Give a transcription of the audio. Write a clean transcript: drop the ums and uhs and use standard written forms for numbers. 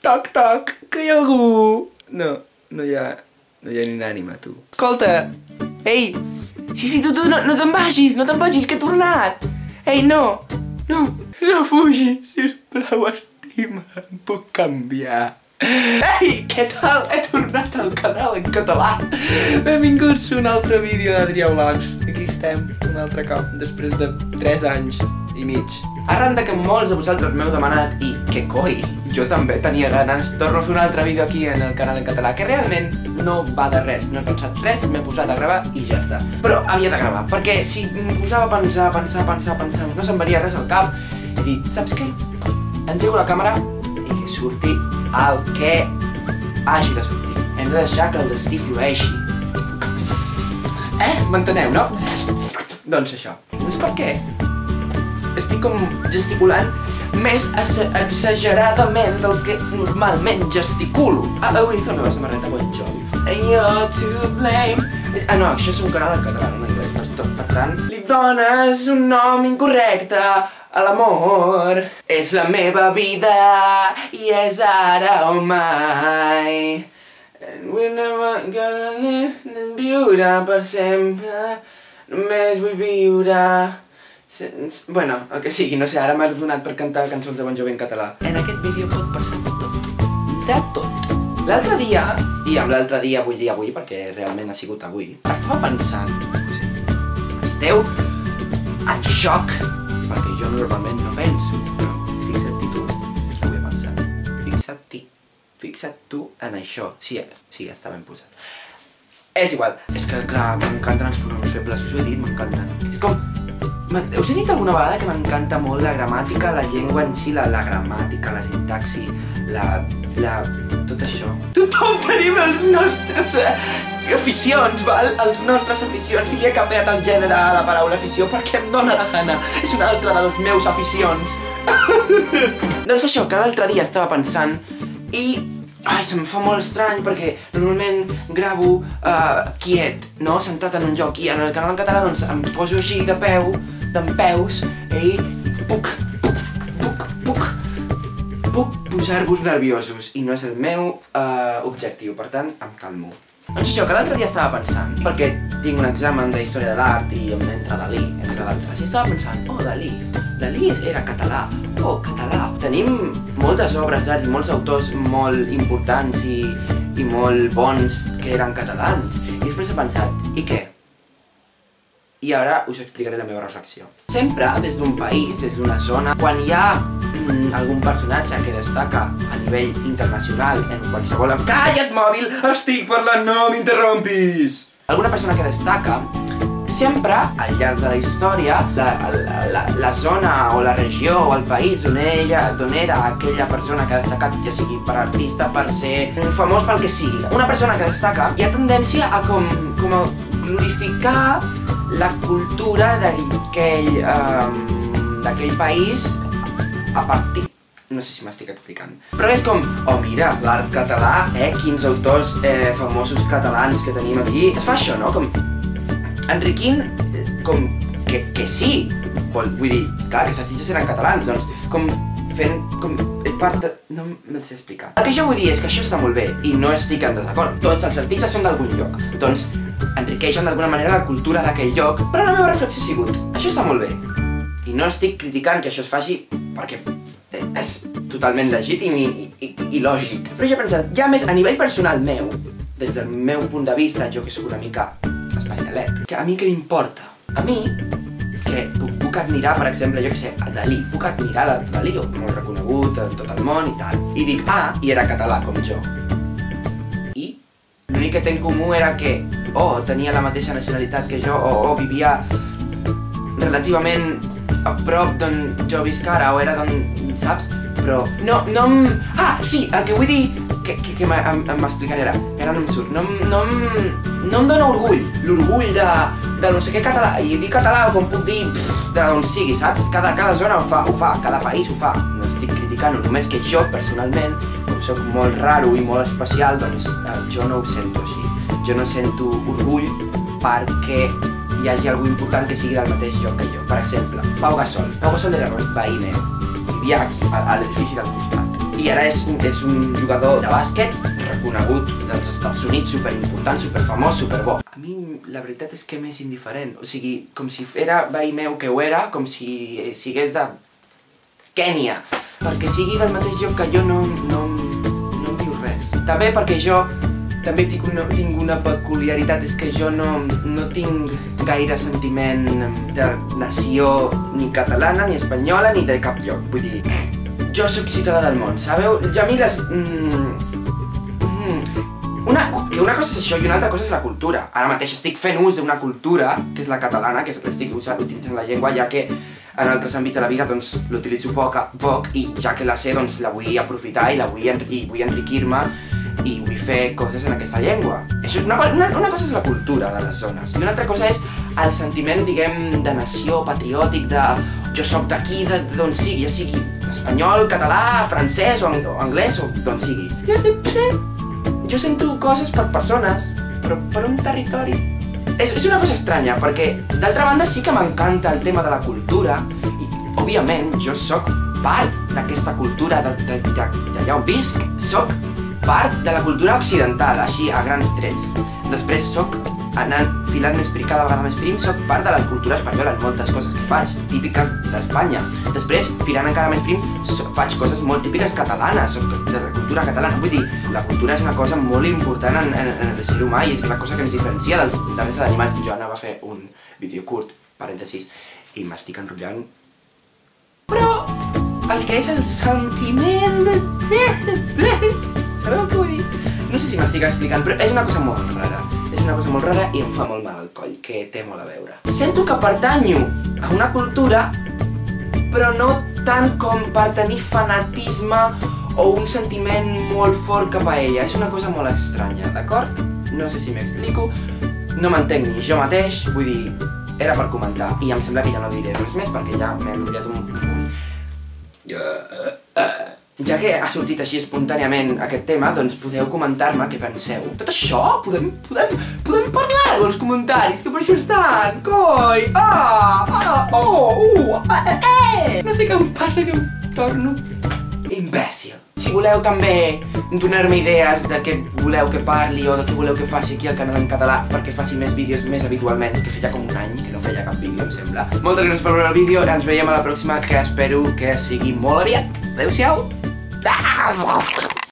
Toc, toc, que hi ha algú? No hi ha ni ànima, tu. Escolta! Ei! Sí, tu, no te'n vagis, que he tornat! Ei, no fugis, sisplau, estima, em puc canviar. Ei, què tal? He tornat al canal en català. Benvinguts a un altre vídeo d'Adrià Vlogs. Aquí estem, un altre cop, després de 3 anys i mig. Arran que molts de vosaltres m'heu demanat, i que coi, jo també tenia ganes, torno a fer un altre vídeo aquí en el canal en català, que realment no va de res, no he pensat res, m'he posat a gravar i ja està. Però havia de gravar, perquè si em posava a pensar, no se'm venia res al cap, he dit, saps què? Engego la càmera i que surti el que hagi de sortir. Hem de deixar que el destí flueixi. M'enteneu, no? Doncs això. Doncs per què? Estic com gesticulant més exageradament del que normalment gesticulo. Avui fa la meva samarreta Bon Jovi. You're to blame. No, això és un canal en català, no en anglès, per tant, li dones un nom incorrecte a l'amor. És la meva vida i és ara o mai. And we're never gonna live, viure per sempre. Només vull viure. Bueno, el que sigui, no sé, ara m'has donat per cantar cançons de Bon Jovi en català. En aquest vídeo pot passar de tot. L'altre dia, i amb l'altre dia vull dir avui, perquè realment ha sigut avui, estava pensant, esteu en xoc, perquè jo normalment no penso, però fixa't-hi tu, ho he pensat, fixa't tu en això, sí, està ben posat. És igual, és que clar, m'encanten els pronoms febles, us ho he dit, m'encanten. És com... Us he dit alguna vegada que m'encanta molt la gramàtica, la llengua en si, la gramàtica, la sintaxi, tot això. Tothom tenim els nostres aficions, val? Els nostres aficions. I he canviat el gènere a la paraula afició perquè em dóna la gana. És una altra dels meus aficions. Doncs això, que l'altre dia estava pensant i... se'm fa molt estrany perquè normalment gravo quiet, no? Sentat en un lloc, i en el canal en català doncs em poso així de dempeus i puc posar-vos nerviosos i no és el meu objectiu, per tant em calmo. Doncs això, que l'altre dia estava pensant, perquè tinc un examen de història de l'art i em entra Dalí, entre d'altres, i estava pensant, Dalí era català, català. Tenim moltes obres d'art i molts autors molt importants i molt bons que eren catalans. I després he pensat, i què? I ara us explicaré la meva reflexió. Sempre, des d'un país, des d'una zona, quan hi ha algun personatge que destaca a nivell internacional en qualsevol... Calla't, mòbil! Estic parlant, no m'interrompis! Alguna persona que destaca, sempre, al llarg de la història, la zona o la regió o el país d'on era aquella persona que ha destacat, ja sigui per artista, per ser famós, pel que sigui. Una persona que destaca, hi ha tendència a com a glorificar la cultura d'aquell país a partir... No sé si m'estic explicant. Però és com, mira, l'art català, quins autors famosos catalans que tenim aquí. Es fa això, no? Com enriquint, com que sí. Vull dir, clar, que els artistes eren catalans, doncs, com fent, com part de... No me'n sé explicar. El que jo vull dir és que això està molt bé i no estic en desacord. Tots els artistes són d'algun lloc. Doncs, enriqueixen d'alguna manera la cultura d'aquell lloc. Però la meva reflexió ha sigut, això està molt bé. I no estic criticant que això es faci perquè és totalment legítim i lògic. Però jo he pensat, ja més a nivell personal meu, des del meu punt de vista, jo que sóc una mica especialet, que a mi què m'importa? A mi, que puc admirar, per exemple, jo que sé, a Dalí, puc admirar l'art Dalí, molt reconegut en tot el món i tal, i dic, i era català com jo. I l'únic que té en comú era que, tenia la mateixa nacionalitat que jo, o vivia relativament a prop d'on jo visc ara, o era d'on, saps? Però no sí, el que vull dir, que m'explicaré ara, que ara no em surt, no em dóna orgull, l'orgull de no sé què català, i dir català com puc dir d'on sigui, saps? Cada zona ho fa, cada país ho fa, no estic criticant-ho, només que jo personalment, com soc molt raro i molt especial, doncs jo no ho sento així, jo no sento orgull perquè hi hagi algú important que sigui del mateix lloc que jo. Per exemple, Pau Gasol. Pau Gasol era veí meu. Vivia aquí, a l'edifici del costat. I ara és un jugador de bàsquet reconegut dels Estats Units, superimportant, superfamós, superbo. A mi la veritat és que m'és indiferent. O sigui, com si era veí meu que ho era, com si sigués de Kènia. Perquè sigui del mateix lloc que jo no em diu res. També perquè jo també tinc una peculiaritat, és que jo no tinc gaire sentiment de nació ni catalana, ni espanyola, ni de cap lloc. Vull dir, jo sóc ciutadà del món, sabeu? Jo a mi les... Una cosa és això i una altra cosa és la cultura. Ara mateix estic fent ús d'una cultura, que és la catalana, que estic utilitzant la llengua, ja que en altres àmbits de la vida doncs l'utilitzo poc i ja que la sé doncs la vull aprofitar i vull enriquir-me i vull fer coses en aquesta llengua. Una cosa és la cultura de les zones i una altra cosa és el sentiment, diguem, de nació, patriòtic, de jo soc d'aquí, d'on sigui, ja sigui espanyol, català, francès o anglès o d'on sigui. Jo sento coses per persones, però per un territori. És una cosa estranya, perquè d'altra banda sí que m'encanta el tema de la cultura i, òbviament, jo sóc part d'aquesta cultura d'allà on visc. Sóc part de la cultura occidental, així, a grans trets. Després sóc, anant filant més cada vegada més prim, sóc part de la cultura espanyola en moltes coses que faig, típiques d'Espanya. Després, filant encara més prim, faig coses molt típiques catalanes, de la cultura catalana. Vull dir, la cultura és una cosa molt important en el ser humà i és la cosa que ens diferencia de la resta d'animals. Jo anava a fer un vídeo curt, parèntesis, i m'estic enrotllant. Però el que és el sentiment de... Sabeu el que vull dir? No sé si m'estic explicant, però és una cosa molt rara. És una cosa molt rara i em fa molt mal al coll, que té molt a veure. Sento que pertanyo a una cultura, però no tant com per tenir fanatisme o un sentiment molt fort cap a ella. És una cosa molt estranya, d'acord? No sé si m'explico. No m'entenc ni jo mateix, vull dir, era per comentar. I em sembla que ja no diré res més perquè ja m'he enrotllat un punt. Ja que ha sortit així espontàniament aquest tema, doncs podeu comentar-me què penseu. Tot això? Podem parlar-ho als comentaris, que per això estan, coi! No sé què em passa, que em torno imbècil. Si voleu també donar-me idees de què voleu que parli o de què voleu que faci aquí al canal en català perquè faci més vídeos més habitualment, que feia com un any que no feia cap vídeo, em sembla. Moltes gràcies per veure el vídeo, ens veiem a la pròxima, que espero que sigui molt aviat. Adéu-siau!